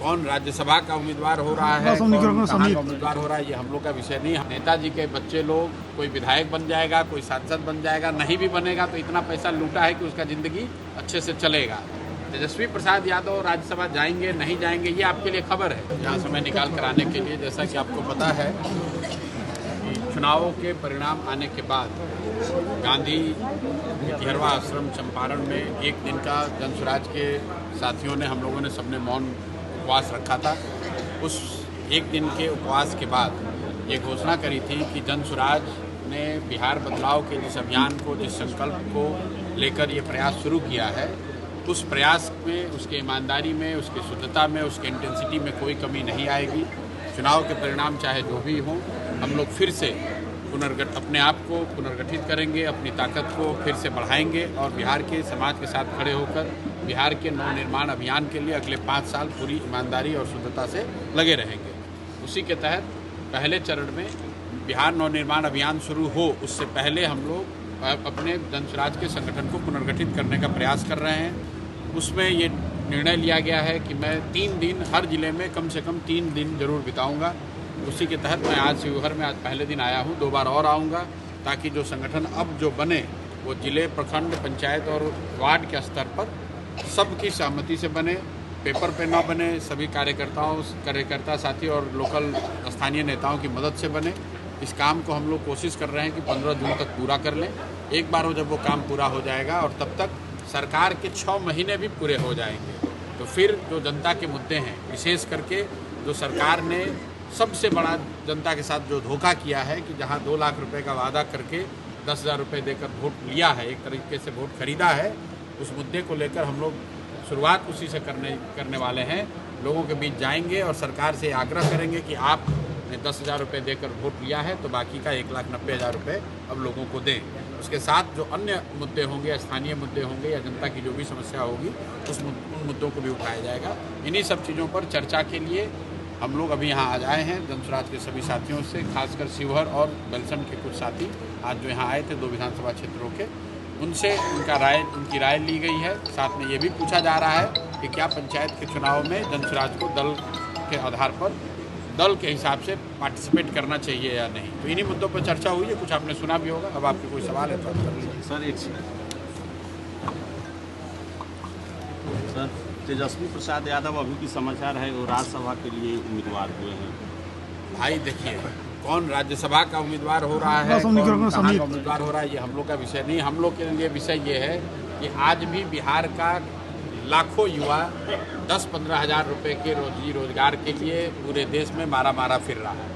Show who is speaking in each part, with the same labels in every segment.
Speaker 1: कौन राज्यसभा का उम्मीदवार हो रहा है, कौन कहाँ का उम्मीदवार हो रहा है, ये हम लोग का विषय नहीं है। नेताजी के बच्चे लोग, कोई विधायक बन जाएगा, कोई सांसद बन जाएगा, नहीं भी बनेगा तो इतना पैसा लूटा है कि उसका ज़िंदगी अच्छे से चलेगा। तेजस्वी प्रसाद यादव राज्यसभा जाएंगे नहीं जाएंगे ये आपके लिए खबर है। यहाँ समय निकाल कर आने के लिए, जैसा कि आपको पता है कि चुनावों के परिणाम आने के बाद गांधी 11वां आश्रम चंपारण में एक दिन का जनसुराज के साथियों ने, हम लोगों ने सबने मौन उपवास रखा था। उस एक दिन के उपवास के बाद ये घोषणा करी थी कि जनसुराज ने बिहार बदलाव के जिस अभियान को, जिस संकल्प को लेकर ये प्रयास शुरू किया है, उस प्रयास में, उसके ईमानदारी में, उसकी शुद्धता में, उसके इंटेंसिटी में कोई कमी नहीं आएगी। चुनाव के परिणाम चाहे जो भी हों, हम लोग फिर से अपने आप को पुनर्गठित करेंगे, अपनी ताकत को फिर से बढ़ाएंगे और बिहार के समाज के साथ खड़े होकर बिहार के नवनिर्माण अभियान के लिए अगले 5 साल पूरी ईमानदारी और शुद्धता से लगे रहेंगे। उसी के तहत पहले चरण में बिहार नवनिर्माण अभियान शुरू हो उससे पहले हम लोग अपने जनसुराज के संगठन को पुनर्गठित करने का प्रयास कर रहे हैं। उसमें ये निर्णय लिया गया है कि मैं 3 दिन हर जिले में कम से कम 3 दिन जरूर बिताऊंगा। उसी के तहत मैं आज शिवहर में आज पहले दिन आया हूँ, 2 बार और आऊँगा, ताकि जो संगठन अब जो बने वो जिले, प्रखंड, पंचायत और वार्ड के स्तर पर सबकी सहमति से बने, पेपर पे ना बने, सभी कार्यकर्ता साथी और लोकल स्थानीय नेताओं की मदद से बने। इस काम को हम लोग कोशिश कर रहे हैं कि 15 जून तक पूरा कर लें। एक बार जब वो काम पूरा हो जाएगा और तब तक सरकार के 6 महीने भी पूरे हो जाएंगे, तो फिर जो जनता के मुद्दे हैं, विशेष करके जो सरकार ने सबसे बड़ा जनता के साथ जो धोखा किया है कि जहां 2 लाख रुपए का वादा करके 10,000 रुपये देकर वोट लिया है, एक तरीके से वोट खरीदा है, उस मुद्दे को लेकर हम लोग शुरुआत उसी से करने वाले हैं। लोगों के बीच जाएंगे और सरकार से आग्रह करेंगे कि आपने 10,000 रुपये देकर वोट लिया है तो बाकी का 1,90,000 रुपये अब लोगों को दें। उसके साथ जो अन्य मुद्दे होंगे, स्थानीय मुद्दे होंगे या जनता की जो भी समस्या होगी, उस मुद्दों को भी उठाया जाएगा। इन्हीं सब चीज़ों पर चर्चा के लिए हम लोग अभी यहाँ आज आए हैं। जनसुराज के सभी साथियों से, खासकर शिवहर और बेलसंड के कुछ साथी आज जो यहाँ आए थे 2 विधानसभा क्षेत्रों के, उनसे उनकी राय ली गई है। साथ में ये भी पूछा जा रहा है कि क्या पंचायत के चुनाव में जनसुराज को दल के आधार पर, दल के हिसाब से पार्टिसिपेट करना चाहिए या नहीं। तो इन्हीं मुद्दों पर चर्चा हुई है, कुछ आपने सुना भी होगा। अब आपके कोई सवाल है तो कर लीजिए।
Speaker 2: सर, तेजस्वी प्रसाद यादव अभी की समाचार है वो राज्यसभा के लिए उम्मीदवार हुए हैं।
Speaker 1: भाई देखिए, कौन राज्यसभा का उम्मीदवार हो रहा है, कौन कहाँ का उम्मीदवार हो रहा है, ये हम लोग का विषय नहीं। हम लोग के लिए विषय ये है कि आज भी बिहार का लाखों युवा 10-15 हज़ार रुपये के रोजगार के लिए पूरे देश में मारा फिर रहा है।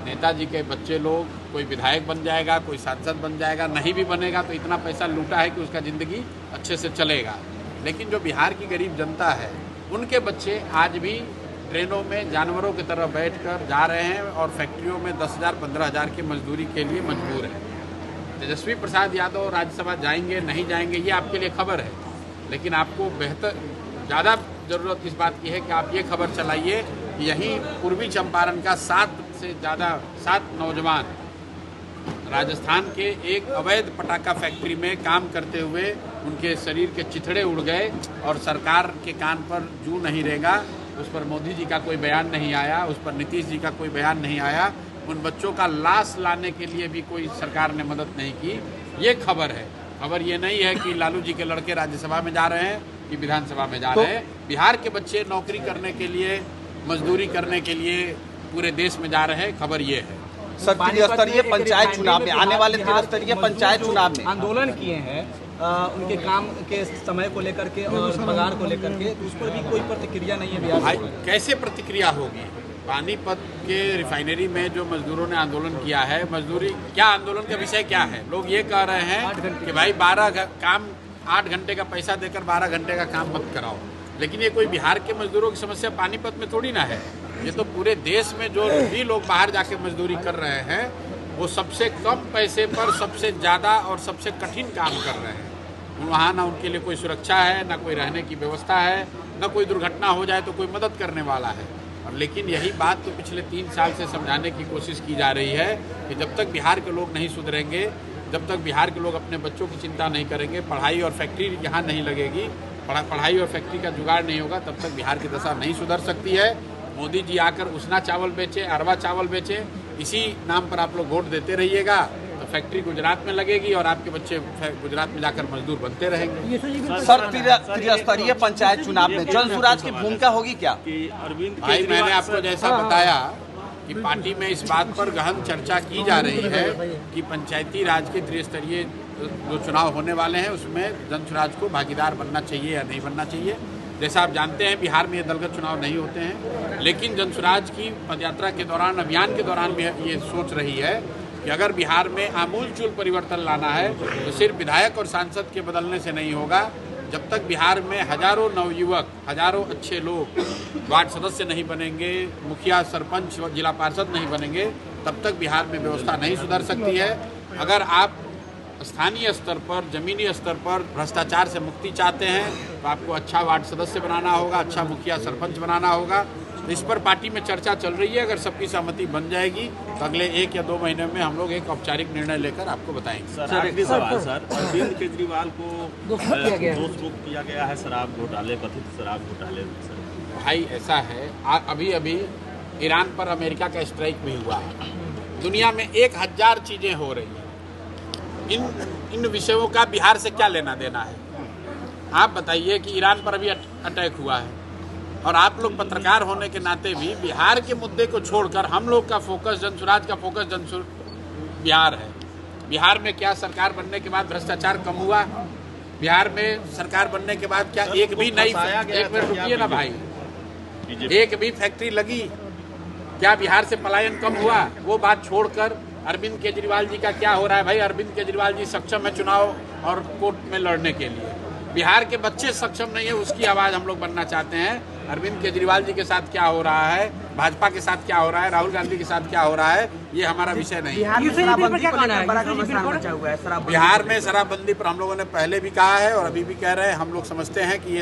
Speaker 1: नेताजी के बच्चे लोग, कोई विधायक बन जाएगा, कोई सांसद बन जाएगा, नहीं भी बनेगा तो इतना पैसा लूटा है कि उसका ज़िंदगी अच्छे से चलेगा। लेकिन जो बिहार की गरीब जनता है, उनके बच्चे आज भी ट्रेनों में जानवरों की तरह बैठकर जा रहे हैं और फैक्ट्रियों में 10,000, 15,000 की मजदूरी के लिए मजबूर हैं। तेजस्वी प्रसाद यादव राज्यसभा जाएंगे नहीं जाएंगे ये आपके लिए खबर है, लेकिन आपको ज़्यादा ज़रूरत इस बात की है कि आप ये खबर चलाइए कि यहीं पूर्वी चंपारण का 7 नौजवान राजस्थान के एक अवैध पटाखा फैक्ट्री में काम करते हुए उनके शरीर के चिथड़े उड़ गए और सरकार के कान पर जू नहीं रेंगा। उस पर मोदी जी का कोई बयान नहीं आया, उस पर नीतीश जी का कोई बयान नहीं आया। उन बच्चों का लाश लाने के लिए भी कोई सरकार ने मदद नहीं की। ये खबर है। खबर ये नहीं है कि लालू जी के लड़के राज्यसभा में जा रहे हैं कि विधानसभा में जा रहे हैं। बिहार के बच्चे नौकरी करने के लिए, मजदूरी करने के लिए पूरे देश में जा रहे हैं। खबर ये है।
Speaker 3: सर, त्रिस्तरीय पंचायत चुनाव में, आने वाले त्रिस्तरीय पंचायत चुनाव में
Speaker 4: आंदोलन किए हैं उनके काम के समय को लेकर के और पगार को लेकर के, उस पर भी कोई प्रतिक्रिया नहीं है बिहार में।
Speaker 1: कैसे प्रतिक्रिया होगी? पानीपत के रिफाइनरी में जो मजदूरों ने आंदोलन किया है, मजदूरी क्या, आंदोलन का विषय क्या है? लोग ये कह रहे हैं कि भाई 8 घंटे का पैसा देकर 12 घंटे का काम मत कराओ। लेकिन ये कोई बिहार के मजदूरों की समस्या पानीपत में थोड़ी ना है। ये तो पूरे देश में जो भी लोग बाहर जाके मजदूरी कर रहे हैं, वो सबसे कम पैसे पर सबसे ज़्यादा और सबसे कठिन काम कर रहे हैं। वहाँ ना उनके लिए कोई सुरक्षा है, ना कोई रहने की व्यवस्था है, ना कोई दुर्घटना हो जाए तो कोई मदद करने वाला है। और लेकिन यही बात तो पिछले 3 साल से समझाने की कोशिश की जा रही है कि जब तक बिहार के लोग नहीं सुधरेंगे, जब तक बिहार के लोग अपने बच्चों की चिंता नहीं करेंगे, पढ़ाई और फैक्ट्री यहाँ नहीं लगेगी, पढ़ाई और फैक्ट्री का जुगाड़ नहीं होगा तब तक बिहार की दशा नहीं सुधर सकती है। मोदी जी आकर उसना चावल बेचे, अरवा चावल बेचे, इसी नाम पर आप लोग वोट देते रहिएगा तो फैक्ट्री गुजरात में लगेगी और आपके बच्चे गुजरात में जाकर मजदूर बनते रहेंगे।
Speaker 3: सर त्रिस्तरीय पंचायत चुनाव में जन स्वराज की भूमिका होगी क्या?
Speaker 2: कि अरविंद
Speaker 1: भाई मैंने आपको जैसा बताया कि पार्टी में इस बात पर गहन चर्चा की जा रही है कि पंचायती राज के त्रिस्तरीय जो चुनाव होने वाले हैं उसमें जन स्वराज को भागीदार बनना चाहिए या नहीं बनना चाहिए। जैसा आप जानते हैं बिहार में ये दलगत चुनाव नहीं होते हैं, लेकिन जन स्वराज की पदयात्रा के दौरान, अभियान के दौरान भी ये सोच रही है कि अगर बिहार में आमूलचूल परिवर्तन लाना है तो सिर्फ विधायक और सांसद के बदलने से नहीं होगा। जब तक बिहार में हजारों नवयुवक, हजारों अच्छे लोग वार्ड सदस्य नहीं बनेंगे, मुखिया, सरपंच, जिला पार्षद नहीं बनेंगे, तब तक बिहार में व्यवस्था नहीं सुधर सकती है। अगर आप स्थानीय स्तर पर, जमीनी स्तर पर भ्रष्टाचार से मुक्ति चाहते हैं तो आपको अच्छा वार्ड सदस्य बनाना होगा, अच्छा मुखिया, सरपंच बनाना होगा। तो इस पर पार्टी में चर्चा चल रही है। अगर सबकी सहमति बन जाएगी तो अगले 1 या 2 महीने में हम लोग एक औपचारिक निर्णय लेकर आपको बताएंगे।
Speaker 2: सर आखिरी सवाल सर, अरविंद केजरीवाल को दोष मुक्त किया गया है शराब घोटाले, कथित शराब घोटाले में। सर
Speaker 1: भाई ऐसा है, अभी ईरान पर अमेरिका का स्ट्राइक भी हुआ है। दुनिया में 1000 चीज़ें हो रही हैं। इन विषयों का बिहार से क्या लेना देना है? आप बताइए कि ईरान पर अभी अटैक हुआ है और आप लोग पत्रकार होने के नाते भी बिहार के मुद्दे को छोड़कर हम लोग का फोकस, जन स्वराज का फोकस बिहार है। बिहार में क्या सरकार बनने के बाद भ्रष्टाचार कम हुआ? बिहार में सरकार बनने के बाद क्या एक भी नई, एक मिनट रुकिए ना भाई, एक भी फैक्ट्री लगी? क्या बिहार से पलायन कम हुआ? वो बात छोड़कर अरविंद केजरीवाल जी का क्या हो रहा है? भाई अरविंद केजरीवाल जी सक्षम है चुनाव और कोर्ट में लड़ने के लिए। बिहार के बच्चे सक्षम नहीं है, उसकी आवाज़ हम लोग बनना चाहते हैं। अरविंद केजरीवाल जी के साथ क्या हो रहा है, भाजपा के साथ क्या हो रहा है, राहुल गांधी के साथ क्या हो रहा है, ये हमारा विषय नहीं है। बिहार में शराबबंदी पर हम लोगों ने पहले भी कहा है और अभी भी कह रहे हैं। हम लोग समझते हैं कि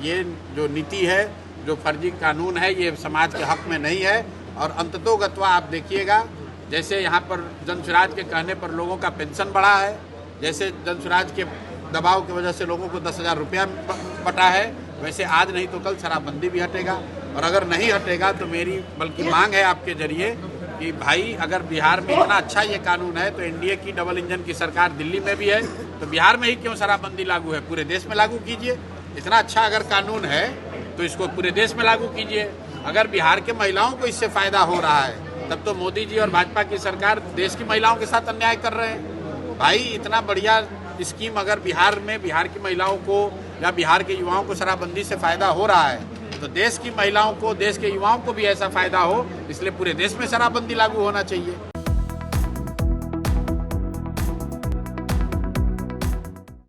Speaker 1: ये जो नीति है, जो फर्जी कानून है, ये समाज के हक में नहीं है। और अंततोगत्वा आप देखिएगा, जैसे यहाँ पर जन स्वराज के कहने पर लोगों का पेंशन बढ़ा है, जैसे जन स्वराज के दबाव की वजह से लोगों को 10,000 रुपया बटा है, वैसे आज नहीं तो कल शराबबंदी भी हटेगा। और अगर नहीं हटेगा तो मेरी बल्कि मांग है आपके जरिए कि भाई अगर बिहार में इतना अच्छा ये कानून है तो एनडीए की डबल इंजन की सरकार दिल्ली में भी है, तो बिहार में ही क्यों शराबबंदी लागू है? पूरे देश में लागू कीजिए। इतना अच्छा अगर कानून है तो इसको पूरे देश में लागू कीजिए। अगर बिहार के महिलाओं को इससे फायदा हो रहा है तब तो मोदी जी और भाजपा की सरकार देश की महिलाओं के साथ अन्याय कर रहे हैं। भाई इतना बढ़िया स्कीम अगर बिहार में बिहार की महिलाओं को या बिहार के युवाओं को शराबबंदी से फायदा हो रहा है तो देश की महिलाओं को, देश के युवाओं को भी ऐसा फायदा हो, इसलिए पूरे देश में शराबबंदी लागू होना चाहिए।